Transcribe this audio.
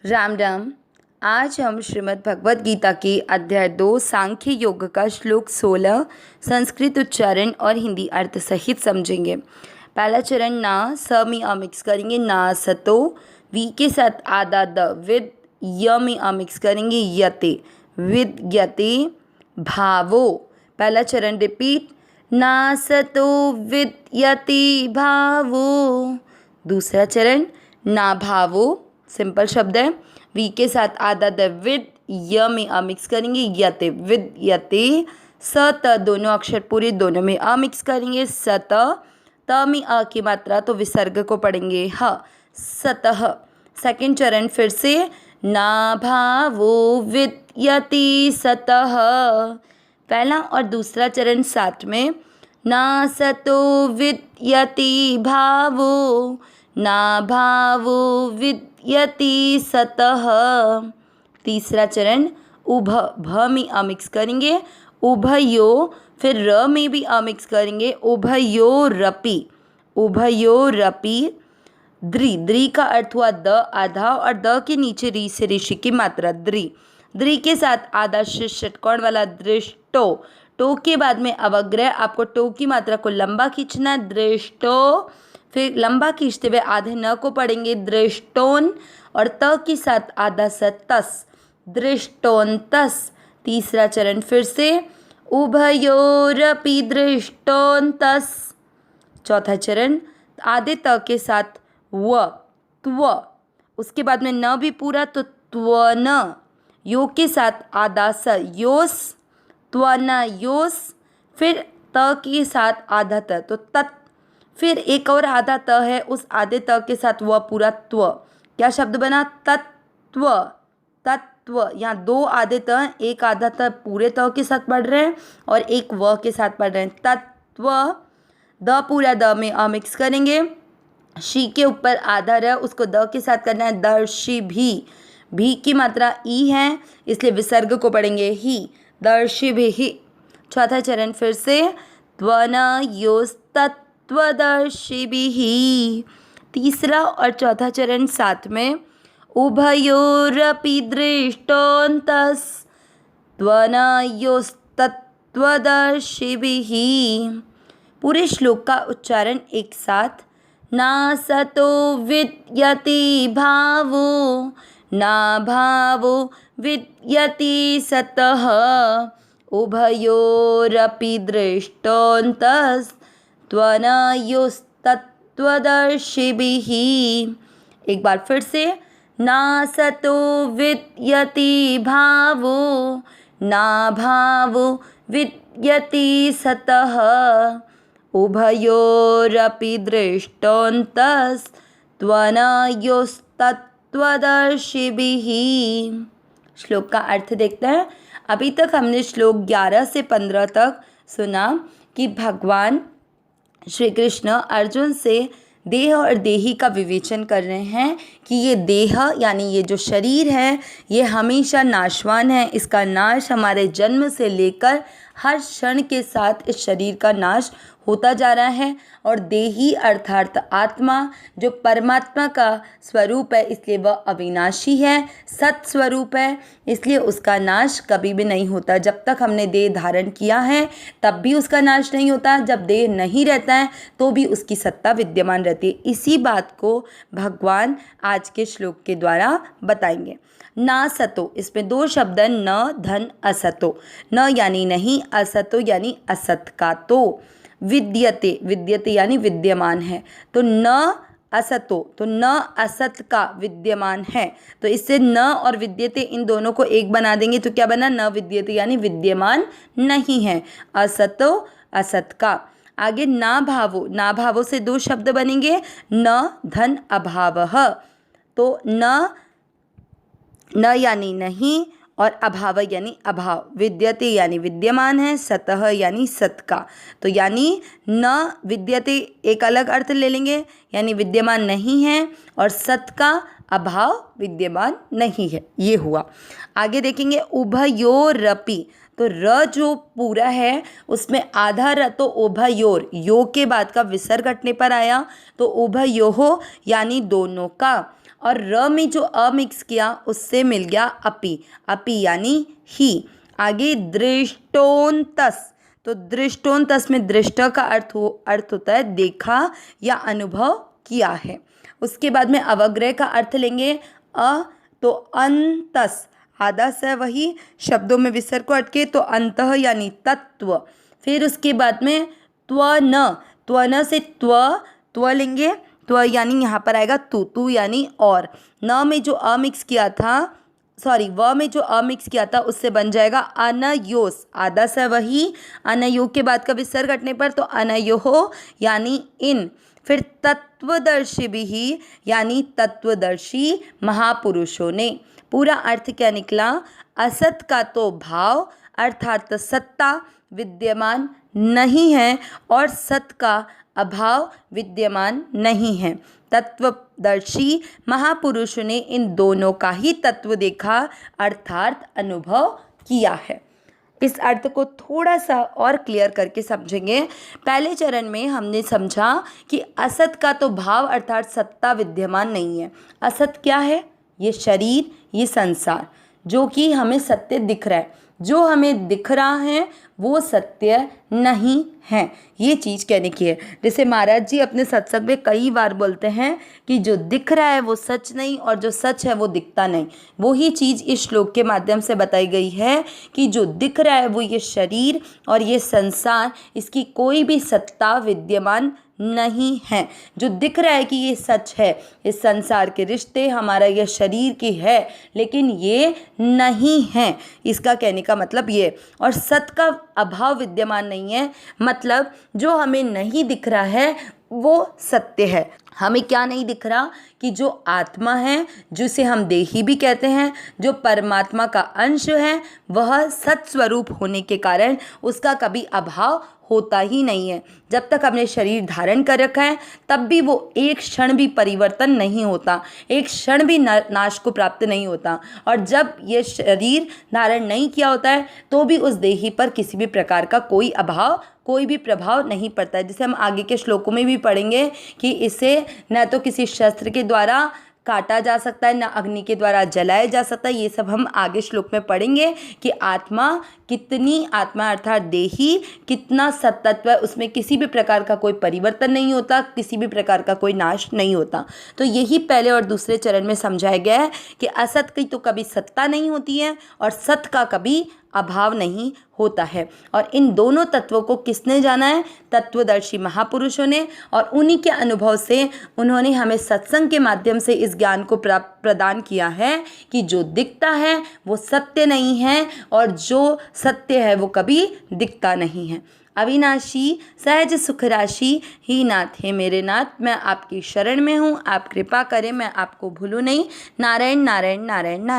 राम राम। आज हम श्रीमद् भगवद गीता के अध्याय 2 सांख्य योग का श्लोक 16 संस्कृत उच्चारण और हिंदी अर्थ सहित समझेंगे। पहला चरण ना स में अ मिक्स करेंगे, ना सतो, वी के साथ आधा द विद य में अ मिक्स करेंगे, यते विद यते भावो। पहला चरण रिपीट, ना सतो विद यते भावो। दूसरा चरण ना भावो, सिंपल शब्द है, वी के साथ आधा द विद य में अ मिक्स करेंगे, यते विद यते। स त दोनों अक्षर पूरे दोनों में अ मिक्स करेंगे, सत त में अ की मात्रा तो विसर्ग को पढ़ेंगे ह, सतह। सेकंड चरण फिर से, ना भावो विद यति सतह। पहला और दूसरा चरण साथ में, ना सतो विद यति भावो, ना भावो विद्यति सतः। तीसरा चरण उभ, भ में अ मिक्स करेंगे, उभयो, फिर र में भी अ मिक्स करेंगे, उभयोरपि, उभयोरपि। द्रि, द्रि का अर्थ हुआ द आधा और द के नीचे री से ऋषि की मात्रा द्रि। द्रि के साथ आधा षटकोण वाला दृष्टो, टो के बाद में अवग्रह, आपको टो की मात्रा को लंबा खींचना, दृष्टो। फिर लंबा खींचते हुए आधे न को पढ़ेंगे, दृष्टोन, और त के साथ आधा स तस, दृष्टोन्तस। तीसरा चरण फिर से, उभयोरपि दृष्टोन्तस। चौथा चरण आधे त के साथ व, त्व, उसके बाद में न भी पूरा तो त्वन, यो के साथ आधा स, योस, त्वन योस। फिर त के साथ आधा त तो तत्। फिर एक और आधा त है, उस आधे त के साथ वह पूरा त्व, क्या शब्द बना, तत्व, तत्व। यहाँ दो आधे त हैं, एक आधा त पूरे त के साथ पढ़ रहे हैं और एक व के साथ पढ़ रहे हैं, तत्व। द पूरा द में अ मिक्स करेंगे, शी के ऊपर आधा र, उसको द के साथ करना है, दर्शी भी की मात्रा ई है इसलिए विसर्ग को पढ़ेंगे ही, दर्शी भी। चौथा चरण फिर से, त्वन योस्तत् त्वदर्शिभिः। तीसरा और चौथा चरण साथ में, उभयोरपि दृष्टोन्तस् त्वनयोस्तत्त्वदर्शिभिः। पूरे श्लोक का उच्चारण एक साथ, ना सतो विद्यति भावो, ना भावो विद्यति सतः, उभयोरपि दृष्टोन्तस् त्वनयोस्तत्त्वदर्शिभिः। एक बार फिर से, ना सतो विद्यति भावो, ना भावो विद्यति सतः, उभयोरपि दृष्टोन्तस् त्वनयोस्तत्त्वदर्शिभिः। श्लोक का अर्थ देखते हैं। अभी तक हमने श्लोक 11 से 15 तक सुना कि भगवान श्री कृष्ण अर्जुन से देह और देही का विवेचन कर रहे हैं कि ये देह यानी ये जो शरीर है ये हमेशा नाशवान है, इसका नाश हमारे जन्म से लेकर हर क्षण के साथ इस शरीर का नाश होता जा रहा है। और देही अर्थात आत्मा जो परमात्मा का स्वरूप है इसलिए वह अविनाशी है, सत स्वरूप है, इसलिए उसका नाश कभी भी नहीं होता। जब तक हमने देह धारण किया है तब भी उसका नाश नहीं होता, जब देह नहीं रहता है तो भी उसकी सत्ता विद्यमान रहती है। इसी बात को भगवान आज के श्लोक के द्वारा बताएंगे। ना सतो, इसमें दो शब्द हैं, न धन असतो, न यानी नहीं, असतो यानी असत का। तो विद्यते, विद्यते यानी विद्यमान है, तो न असतो, तो न असत का विद्यमान है, तो इससे न और विद्यते इन दोनों को एक बना देंगे तो क्या बना, न विद्यते यानी विद्यमान नहीं है, असतो असत का। आगे ना भावो, ना भावो से दो शब्द बनेंगे, न धन अभावः, तो न यानी नहीं और अभाव यानी अभाव, विद्यते यानी विद्यमान है, सतः यानी सत का। तो यानी न विद्यते एक अलग अर्थ ले लेंगे यानी विद्यमान नहीं है, और सत का अभाव विद्यमान नहीं है, ये हुआ। आगे देखेंगे उभयोरपि, तो र जो पूरा है उसमें आधा र तो उभयोर, यो के बाद का विसर्ग हटने पर आया तो उभयोः यानी दोनों का, और र में जो अ मिक्स किया उससे मिल गया अपि, अपि यानी ही। आगे दृष्टोन्तस, तो दृष्टोन्तस में दृष्ट का अर्थ होता है देखा या अनुभव किया है। उसके बाद में अवग्रह का अर्थ लेंगे तो अंतस, आधा स वही शब्दों में विसर्ग को अटके तो अंतः यानी तत्व। फिर उसके बाद में त्वन, त्वन से त्व लेंगे, त्व यानी यहाँ पर आएगा तू यानी और। न में जो अ मिक्स किया था, सॉरी व में जो अ मिक्स किया था उससे बन जाएगा अनयोस, आधा स वही अनयो के बाद का विसर्ग हटने पर तो अनयो यानी इन। फिर तत्वदर्शी भी यानी तत्वदर्शी महापुरुषों ने। पूरा अर्थ क्या निकला? असत का तो भाव अर्थात सत्ता विद्यमान नहीं है और सत का अभाव विद्यमान नहीं है। तत्वदर्शी महापुरुषों ने इन दोनों का ही तत्व देखा अर्थात अनुभव किया है। इस अर्थ को थोड़ा सा और क्लियर करके समझेंगे। पहले चरण में हमने समझा कि असत का तो भाव अर्थात सत्ता विद्यमान नहीं है। असत क्या है? ये शरीर, ये संसार जो कि हमें सत्य दिख रहा है, जो हमें दिख रहा है वो सत्य नहीं है, ये चीज़ कहने की है। जैसे महाराज जी अपने सत्संग में कई बार बोलते हैं कि जो दिख रहा है वो सच नहीं और जो सच है वो दिखता नहीं। वही चीज़ इस श्लोक के माध्यम से बताई गई है कि जो दिख रहा है वो ये शरीर और ये संसार, इसकी कोई भी सत्ता विद्यमान नहीं है। जो दिख रहा है कि ये सच है, इस संसार के रिश्ते, हमारा ये शरीर की है, लेकिन ये नहीं है, इसका कहने का मतलब ये। और सत का अभाव विद्यमान नहीं है, मतलब जो हमें नहीं दिख रहा है वो सत्य है। हमें क्या नहीं दिख रहा? कि जो आत्मा है, जिसे हम देही भी कहते हैं, जो परमात्मा का अंश है, वह सत स्वरूप होने के कारण उसका कभी अभाव होता ही नहीं है। जब तक हमने शरीर धारण कर रखा है तब भी वो एक क्षण भी परिवर्तन नहीं होता, एक क्षण भी नाश को प्राप्त नहीं होता। और जब ये शरीर धारण नहीं किया होता है तो भी उस देही पर किसी भी प्रकार का कोई अभाव, कोई भी प्रभाव नहीं पड़ता है। जिसे हम आगे के श्लोकों में भी पढ़ेंगे कि इसे न तो किसी शस्त्र के द्वारा काटा जा सकता है, न अग्नि के द्वारा जलाया जा सकता है। ये सब हम आगे श्लोक में पढ़ेंगे कि आत्मा कितनी, आत्मा अर्थात देही कितना सत्तत्व है, उसमें किसी भी प्रकार का कोई परिवर्तन नहीं होता, किसी भी प्रकार का कोई नाश नहीं होता। तो यही पहले और दूसरे चरण में समझाया गया है कि असत की तो कभी सत्ता नहीं होती है और सत का कभी अभाव नहीं होता है। और इन दोनों तत्वों को किसने जाना है? तत्वदर्शी महापुरुषों ने। और उन्हीं के अनुभव से उन्होंने हमें सत्संग के माध्यम से इस ज्ञान को प्रदान किया है कि जो दिखता है वो सत्य नहीं है और जो सत्य है वो कभी दिखता नहीं है। अविनाशी सहज सुख राशि ही नाथ है मेरे नाथ, मैं आपकी शरण में हूँ, आप कृपा करें मैं आपको भूलूँ नहीं। नारायण नारायण नारायण नारायण।